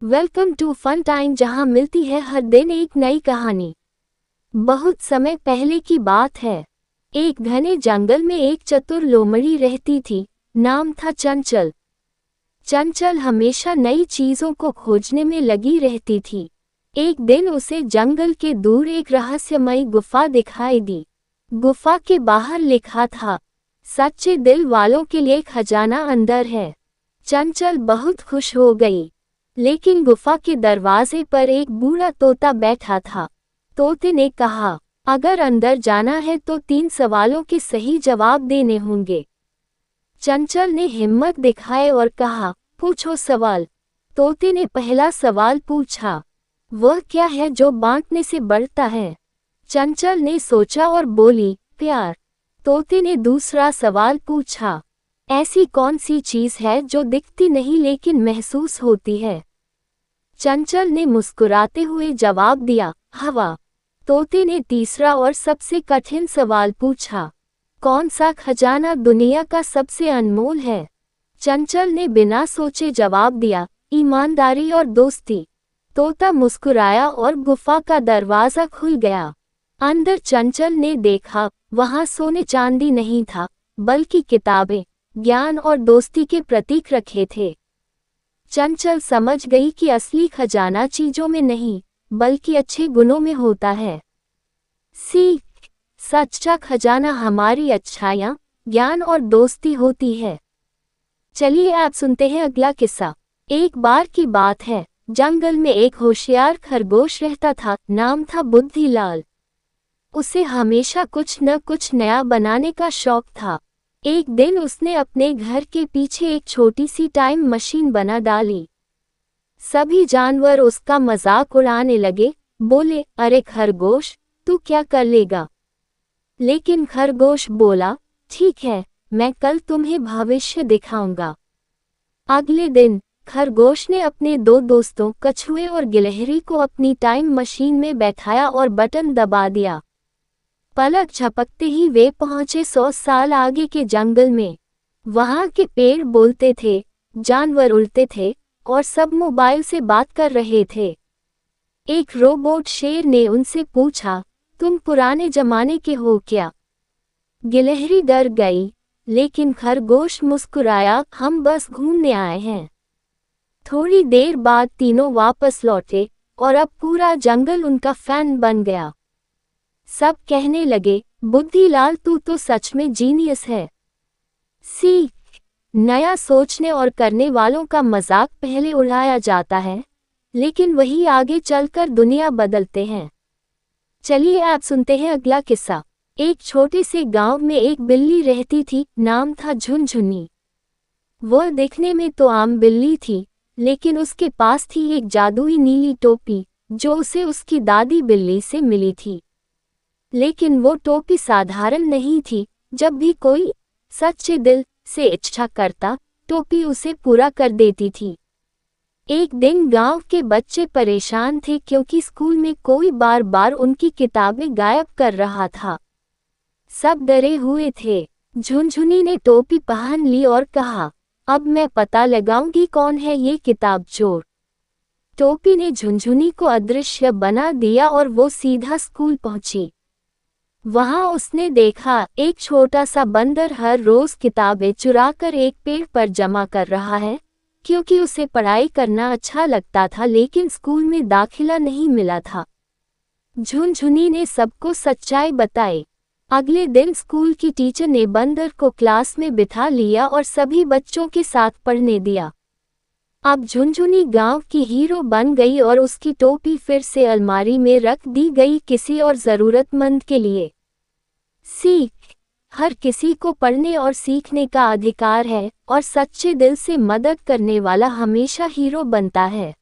Welcome to fun time, जहां मिलती है हर दिन एक नई कहानी। बहुत समय पहले की बात है। एक घने जंगल में एक चतुर लोमड़ी रहती थी। नाम था चंचल। चंचल हमेशा नई चीजों को खोजने में लगी रहती थी। एक दिन उसे जंगल के दूर एक रहस्यमयी गुफा दिखाई दी। गुफा के बाहर लिखा था, सच्चे दिल वालों के लिए खजाना अंदर है। चंचल बहुत खुश हो गई, लेकिन गुफा के दरवाजे पर एक बूढ़ा तोता बैठा था। तोते ने कहा, अगर अंदर जाना है तो 3 सवालों के सही जवाब देने होंगे। चंचल ने हिम्मत दिखाई और कहा, पूछो सवाल। तोते ने पहला सवाल पूछा, वह क्या है जो बांटने से बढ़ता है? चंचल ने सोचा और बोली, प्यार। तोते ने दूसरा सवाल पूछा, ऐसी कौन सी चीज है जो दिखती नहीं लेकिन महसूस होती है? चंचल ने मुस्कुराते हुए जवाब दिया, हवा। तोते ने तीसरा और सबसे कठिन सवाल पूछा, कौन सा खजाना दुनिया का सबसे अनमोल है? चंचल ने बिना सोचे जवाब दिया, ईमानदारी और दोस्ती। तोता मुस्कुराया और गुफा का दरवाजा खुल गया। अंदर चंचल ने देखा, वहां सोने चांदी नहीं था, बल्कि किताबें, ज्ञान और दोस्ती के प्रतीक रखे थे। चंचल समझ गई कि असली खजाना चीजों में नहीं, बल्कि अच्छे गुणों में होता है। सीख, सच्चा खजाना हमारी अच्छाइयाँ, ज्ञान और दोस्ती होती है। चलिए आप सुनते हैं अगला किस्सा। एक बार की बात है, जंगल में एक होशियार खरगोश रहता था। नाम था बुद्धिलाल। उसे हमेशा कुछ न कुछ नया बनाने का शौक था। एक दिन उसने अपने घर के पीछे एक छोटी सी टाइम मशीन बना डाली। सभी जानवर उसका मजाक उड़ाने लगे, बोले, अरे खरगोश, तू क्या कर लेगा? लेकिन खरगोश बोला, ठीक है, मैं कल तुम्हें भविष्य दिखाऊंगा। अगले दिन खरगोश ने अपने 2 दोस्तों कछुए और गिलहरी को अपनी टाइम मशीन में बैठाया और बटन दबा दिया। पलक झपकते ही वे पहुंचे 100 साल आगे के जंगल में। वहां के पेड़ बोलते थे, जानवर उड़ते थे और सब मोबाइल से बात कर रहे थे। एक रोबोट शेर ने उनसे पूछा, तुम पुराने जमाने के हो क्या? गिलहरी डर गई, लेकिन खरगोश मुस्कुराया, हम बस घूमने आए हैं। थोड़ी देर बाद तीनों वापस लौटे और अब पूरा जंगल उनका फैन बन गया। सब कहने लगे, बुद्धिलाल, तू तो सच में जीनियस है। सीख, नया सोचने और करने वालों का मजाक पहले उड़ाया जाता है, लेकिन वही आगे चलकर दुनिया बदलते हैं। चलिए आप सुनते हैं अगला किस्सा। एक छोटे से गांव में एक बिल्ली रहती थी। नाम था झुनझुनी। वह दिखने में तो आम बिल्ली थी, लेकिन उसके पास थी एक जादुई नीली टोपी, जो उसे उसकी दादी बिल्ली से मिली थी। लेकिन वो टोपी साधारण नहीं थी। जब भी कोई सच्चे दिल से इच्छा करता, टोपी उसे पूरा कर देती थी। एक दिन गांव के बच्चे परेशान थे क्योंकि स्कूल में कोई बार बार उनकी किताबें गायब कर रहा था। सब डरे हुए थे। झुनझुनी ने टोपी पहन ली और कहा, अब मैं पता लगाऊंगी कौन है ये किताब चोर। टोपी ने झुनझुनी को अदृश्य बना दिया और वो सीधा स्कूल पहुंची। वहां उसने देखा, एक छोटा सा बंदर हर रोज किताबें चुराकर एक पेड़ पर जमा कर रहा है, क्योंकि उसे पढ़ाई करना अच्छा लगता था, लेकिन स्कूल में दाखिला नहीं मिला था। झुनझुनी ने सबको सच्चाई बताई। अगले दिन स्कूल की टीचर ने बंदर को क्लास में बिठा लिया और सभी बच्चों के साथ पढ़ने दिया। अब झुनझुनी गांव की हीरो बन गई और उसकी टोपी फिर से अलमारी में रख दी गई, किसी और जरूरतमंद के लिए। सीख, हर किसी को पढ़ने और सीखने का अधिकार है, और सच्चे दिल से मदद करने वाला हमेशा हीरो बनता है।